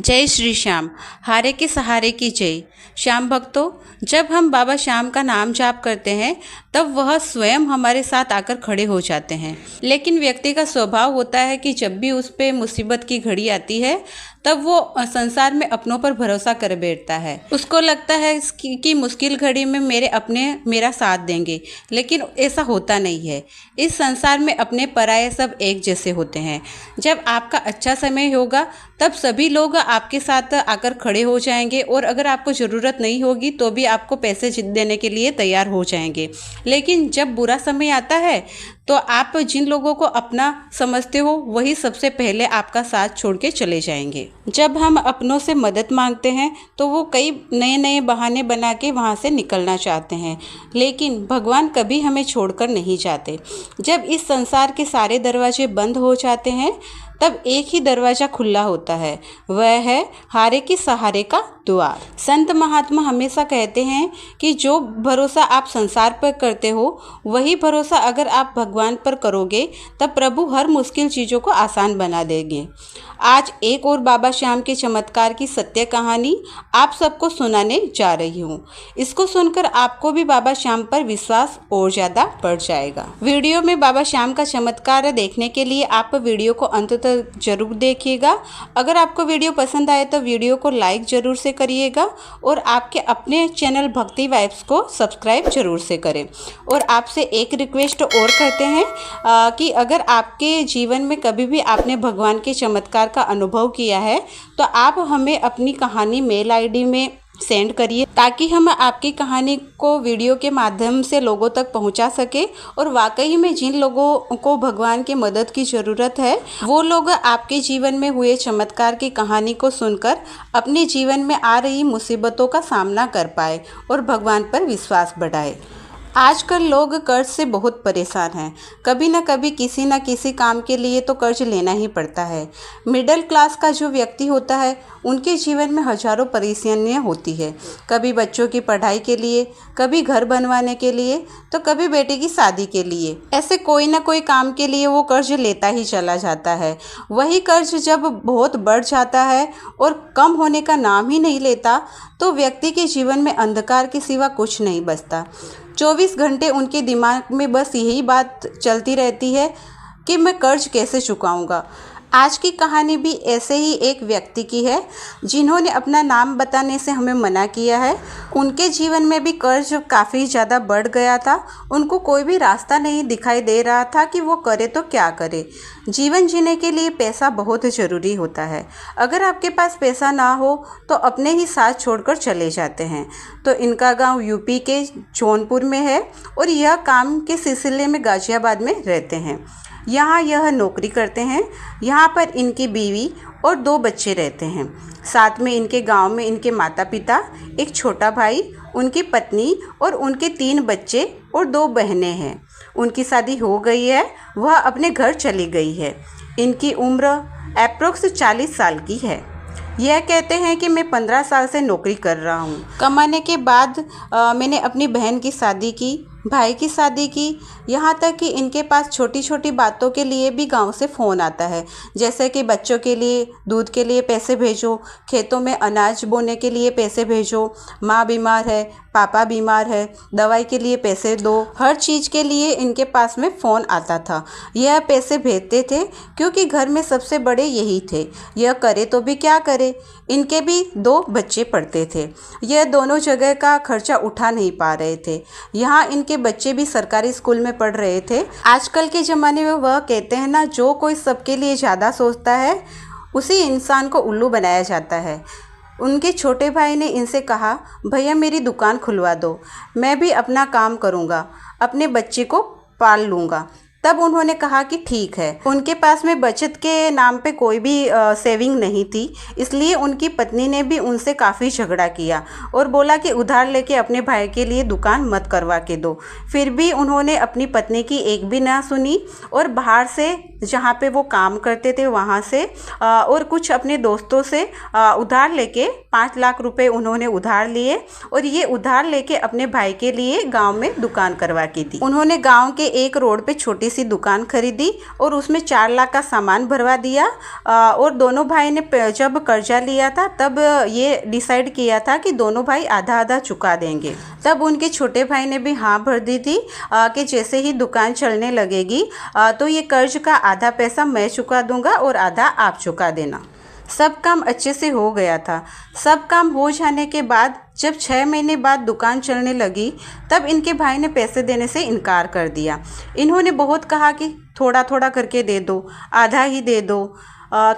जय श्री श्याम। हारे के सहारे की जय। श्याम भक्तों, जब हम बाबा श्याम का नाम जाप करते हैं तब वह स्वयं हमारे साथ आकर खड़े हो जाते हैं। लेकिन व्यक्ति का स्वभाव होता है कि जब भी उस पे मुसीबत की घड़ी आती है तब वो संसार में अपनों पर भरोसा कर बैठता है। उसको लगता है कि मुश्किल घड़ी में मेरे अपने मेरा साथ देंगे, लेकिन ऐसा होता नहीं है। इस संसार में अपने पराये सब एक जैसे होते हैं। जब आपका अच्छा समय होगा तब सभी लोग आपके साथ आकर खड़े हो जाएंगे और अगर आपको ज़रूरत नहीं होगी तो भी आपको पैसे देने के लिए तैयार हो जाएंगे। लेकिन जब बुरा समय आता है तो आप जिन लोगों को अपना समझते हो वही सबसे पहले आपका साथ छोड़ के चले जाएंगे। जब हम अपनों से मदद मांगते हैं तो वो कई नए नए बहाने बना के वहाँ से निकलना चाहते हैं, लेकिन भगवान कभी हमें छोड़कर नहीं जाते। जब इस संसार के सारे दरवाजे बंद हो जाते हैं तब एक ही दरवाज़ा खुला होता है, वह है हारे के सहारे का द्वार। संत महात्मा हमेशा कहते हैं कि जो भरोसा आप संसार पर करते हो वही भरोसा अगर आप भगवान पर करोगे तब प्रभु हर मुश्किल चीज़ों को आसान बना देंगे। आज एक और बाबा श्याम के चमत्कार की सत्य कहानी आप सबको सुनाने जा रही हूँ। इसको सुनकर आपको भी बाबा श्याम पर विश्वास और ज़्यादा बढ़ जाएगा। वीडियो में बाबा श्याम का चमत्कार देखने के लिए आप वीडियो को अंत तक जरूर देखिएगा। अगर आपको वीडियो पसंद आए तो वीडियो को लाइक जरूर से करिएगा और आपके अपने चैनल भक्ति वाइब्स को सब्सक्राइब जरूर से करें। और आपसे एक रिक्वेस्ट और करते हैं कि अगर आपके जीवन में कभी भी आपने भगवान के चमत्कार का अनुभव किया है तो आप हमें अपनी कहानी मेल आईडी में सेंड करिए, ताकि हम आपकी कहानी को वीडियो के माध्यम से लोगों तक पहुंचा सके। और वाकई में जिन लोगों को भगवान की मदद की ज़रूरत है वो लोग आपके जीवन में हुए चमत्कार की कहानी को सुनकर अपने जीवन में आ रही मुसीबतों का सामना कर पाए और भगवान पर विश्वास बढ़ाए। आजकल लोग कर्ज से बहुत परेशान हैं। कभी न कभी किसी न किसी काम के लिए तो कर्ज लेना ही पड़ता है। मिडिल क्लास का जो व्यक्ति होता है उनके जीवन में हजारों परेशानियां होती है। कभी बच्चों की पढ़ाई के लिए, कभी घर बनवाने के लिए, तो कभी बेटे की शादी के लिए। ऐसे कोई ना कोई काम के लिए वो कर्ज लेता ही चला जाता है। वही कर्ज जब बहुत बढ़ जाता है और कम होने का नाम ही नहीं लेता तो व्यक्ति के जीवन में अंधकार के सिवा कुछ नहीं बचता। 24 घंटे उनके दिमाग में बस यही बात चलती रहती है कि मैं कर्ज कैसे चुकाऊंगा। आज की कहानी भी ऐसे ही एक व्यक्ति की है जिन्होंने अपना नाम बताने से हमें मना किया है। उनके जीवन में भी कर्ज काफ़ी ज़्यादा बढ़ गया था। उनको कोई भी रास्ता नहीं दिखाई दे रहा था कि वो करे तो क्या करे। जीवन जीने के लिए पैसा बहुत ज़रूरी होता है। अगर आपके पास पैसा ना हो तो अपने ही साथ छोड़कर चले जाते हैं। तो इनका गांव यूपी के जौनपुर में है और यह काम के सिलसिले में गाज़ियाबाद में रहते हैं। यहाँ यह नौकरी करते हैं। यहाँ पर इनकी बीवी और 2 बच्चे रहते हैं। साथ में इनके गांव में इनके माता पिता, एक छोटा भाई, उनकी पत्नी और उनके 3 बच्चे और 2 बहनें हैं। उनकी शादी हो गई है, वह अपने घर चली गई है। इनकी उम्र अप्रोक्स 40 साल की है। यह कहते हैं कि मैं 15 साल से नौकरी कर रहा हूँ। कमाने के बाद मैंने अपनी बहन की शादी की, भाई की शादी की। यहाँ तक कि इनके पास छोटी छोटी बातों के लिए भी गांव से फ़ोन आता है, जैसे कि बच्चों के लिए दूध के लिए पैसे भेजो, खेतों में अनाज बोने के लिए पैसे भेजो, माँ बीमार है, पापा बीमार है, दवाई के लिए पैसे दो। हर चीज़ के लिए इनके पास में फ़ोन आता था। यह पैसे भेजते थे क्योंकि घर में सबसे बड़े यही थे। यह करे तो भी क्या करे, इनके भी 2 बच्चे पढ़ते थे। यह दोनों जगह का खर्चा उठा नहीं पा रहे थे। यहाँ इनके बच्चे भी सरकारी स्कूल में पढ़ रहे थे। आजकल के ज़माने में वह कहते हैं ना, जो कोई सबके लिए ज़्यादा सोचता है उसी इंसान को उल्लू बनाया जाता है। उनके छोटे भाई ने इनसे कहा, भैया मेरी दुकान खुलवा दो, मैं भी अपना काम करूँगा, अपने बच्चे को पाल लूँगा। तब उन्होंने कहा कि ठीक है। उनके पास में बचत के नाम पे कोई भी सेविंग नहीं थी, इसलिए उनकी पत्नी ने भी उनसे काफ़ी झगड़ा किया और बोला कि उधार लेके अपने भाई के लिए दुकान मत करवा के दो। फिर भी उन्होंने अपनी पत्नी की एक भी ना सुनी और बाहर से जहाँ पे वो काम करते थे वहाँ से और कुछ अपने दोस्तों से उधार लेके 5 लाख रुपए उन्होंने उधार लिए और ये उधार लेके अपने भाई के लिए गाँव में दुकान करवा की थी। उन्होंने गाँव के एक रोड पे छोटी सी दुकान खरीदी और उसमें 4 लाख का सामान भरवा दिया। और दोनों भाई ने जब कर्जा लिया था तब ये डिसाइड किया था कि दोनों भाई आधा आधा चुका देंगे। तब उनके छोटे भाई ने भी हाँ भर दी थी कि जैसे ही दुकान चलने लगेगी तो ये कर्ज का आधा पैसा मैं चुका दूंगा और आधा आप चुका देना। सब काम अच्छे से हो गया था। सब काम हो जाने के बाद जब 6 महीने बाद दुकान चलने लगी तब इनके भाई ने पैसे देने से इनकार कर दिया। इन्होंने बहुत कहा कि थोड़ा थोड़ा करके दे दो, आधा ही दे दो,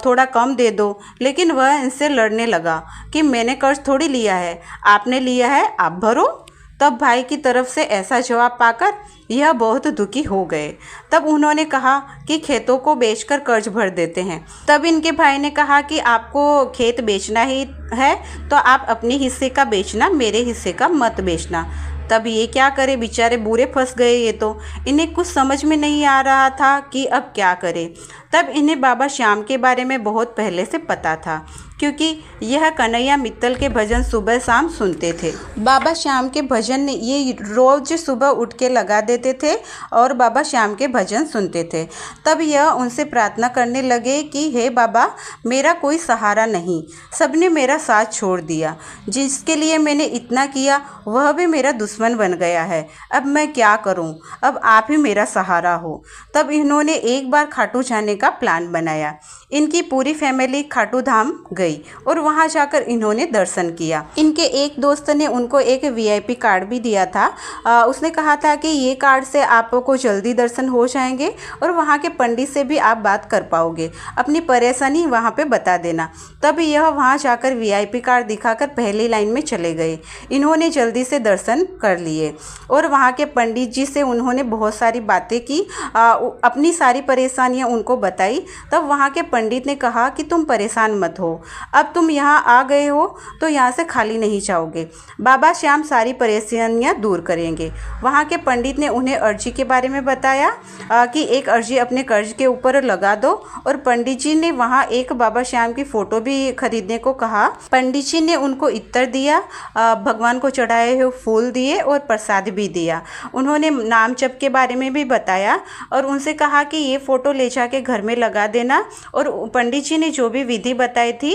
थोड़ा कम दे दो, लेकिन वह इनसे लड़ने लगा कि मैंने कर्ज थोड़ी लिया है, आपने लिया है, आप भरो। तब भाई की तरफ से ऐसा जवाब पाकर यह बहुत दुखी हो गए। तब उन्होंने कहा कि खेतों को बेचकर कर्ज भर देते हैं। तब इनके भाई ने कहा कि आपको खेत बेचना ही है तो आप अपने हिस्से का बेचना, मेरे हिस्से का मत बेचना। तब ये क्या करे, बेचारे बुरे फंस गए। ये तो इन्हें कुछ समझ में नहीं आ रहा था कि अब क्या करें। तब इन्हें बाबा श्याम के बारे में बहुत पहले से पता था क्योंकि यह कन्हैया मित्तल के भजन सुबह शाम सुनते थे। बाबा श्याम के भजन ये रोज़ सुबह उठ के लगा देते थे और बाबा श्याम के भजन सुनते थे। तब यह उनसे प्रार्थना करने लगे कि हे बाबा, मेरा कोई सहारा नहीं, सबने मेरा साथ छोड़ दिया, जिसके लिए मैंने इतना किया वह भी मेरा दुश्मन बन गया है, अब मैं क्या करूं, अब आप ही मेरा सहारा हो। तब इन्होंने एक बार खाटू जाने का प्लान बनाया। इनकी पूरी फैमिली खाटू धाम गई और वहां जाकर इन्होंने दर्शन किया। इनके एक दोस्त ने उनको एक VIP कार्ड भी दिया था। उसने कहा था कि ये कार्ड से आपको जल्दी दर्शन हो जाएंगे और वहां के पंडित से भी आप बात कर पाओगे, अपनी परेशानी वहां पे बता देना। तब यह वहां जाकर VIP कार्ड दिखाकर पहली लाइन में चले गए। इन्होंने जल्दी से दर्शन कर लिए और वहाँ के पंडित जी से उन्होंने बहुत सारी बातें की, अपनी सारी परेशानियाँ उनको बताई। तब वहाँ के पंडित ने कहा कि तुम परेशान मत हो, अब तुम यहाँ आ गए हो तो यहाँ से खाली नहीं जाओगे, बाबा श्याम सारी परेशानियाँ दूर करेंगे। वहाँ के पंडित ने उन्हें अर्जी के बारे में बताया कि एक अर्जी अपने कर्ज के ऊपर लगा दो और पंडित जी ने वहाँ एक बाबा श्याम की फ़ोटो भी खरीदने को कहा। पंडित जी ने उनको इत्र दिया, भगवान को चढ़ाए हुए फूल दिए और प्रसाद भी दिया। उन्होंने नाम जप के बारे में भी बताया और उनसे कहा कि ये फ़ोटो ले जाके घर में लगा देना और पंडित जी ने जो भी विधि बताई थी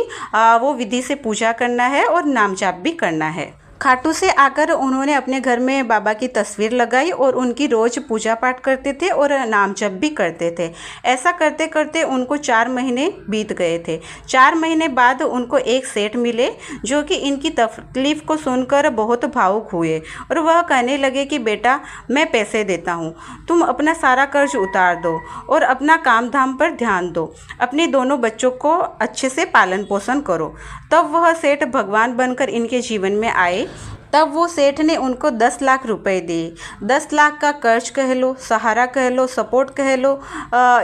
वो विधि से पूजा करना है और नाम जाप भी करना है। खाटू से आकर उन्होंने अपने घर में बाबा की तस्वीर लगाई और उनकी रोज़ पूजा पाठ करते थे और नाम जप भी करते थे। ऐसा करते करते उनको 4 महीने बीत गए थे। 4 महीने बाद उनको एक सेठ मिले जो कि इनकी तकलीफ़ को सुनकर बहुत भावुक हुए और वह कहने लगे कि बेटा, मैं पैसे देता हूँ, तुम अपना सारा कर्ज उतार दो और अपना काम धाम पर ध्यान दो, अपने दोनों बच्चों को अच्छे से पालन पोषण करो। तब वह सेठ भगवान बनकर इनके जीवन में आए। तब वो सेठ ने उनको 10 लाख रुपए दिए। 10 लाख का कर्ज कह लो, सहारा कह लो, सपोर्ट कह लो,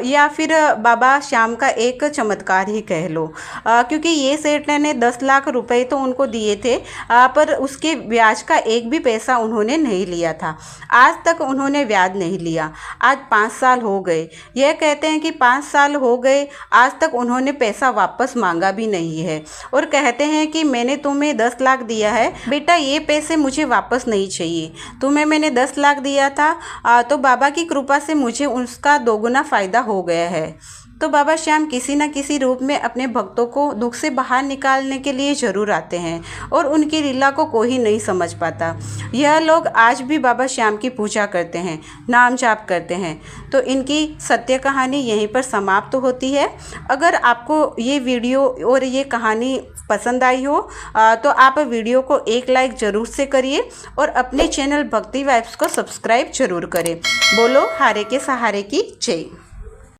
या फिर बाबा श्याम का एक चमत्कार ही कह लो, क्योंकि ये सेठ ने 10 लाख रुपए तो उनको दिए थे, पर उसके ब्याज का एक भी पैसा उन्होंने नहीं लिया था। आज तक उन्होंने ब्याज नहीं लिया। आज 5 साल हो गए। यह कहते हैं कि 5 साल हो गए, आज तक उन्होंने पैसा वापस मांगा भी नहीं है और कहते हैं कि मैंने तुम्हें 10 लाख दिया है बेटा, ये पैसे मुझे वापस नहीं चाहिए, तुम्हें मैंने 10 लाख दिया था तो बाबा की कृपा से मुझे उसका दोगुना फ़ायदा हो गया है। तो बाबा श्याम किसी न किसी रूप में अपने भक्तों को दुख से बाहर निकालने के लिए ज़रूर आते हैं और उनकी लीला को कोई नहीं समझ पाता। यह लोग आज भी बाबा श्याम की पूजा करते हैं, नाम जाप करते हैं। तो इनकी सत्य कहानी यहीं पर समाप्त होती है। अगर आपको ये वीडियो और ये कहानी पसंद आई हो तो आप वीडियो को एक लाइक ज़रूर से करिए और अपने चैनल भक्ति वाइब्स को सब्सक्राइब जरूर करें। बोलो हारे के सहारे की जय।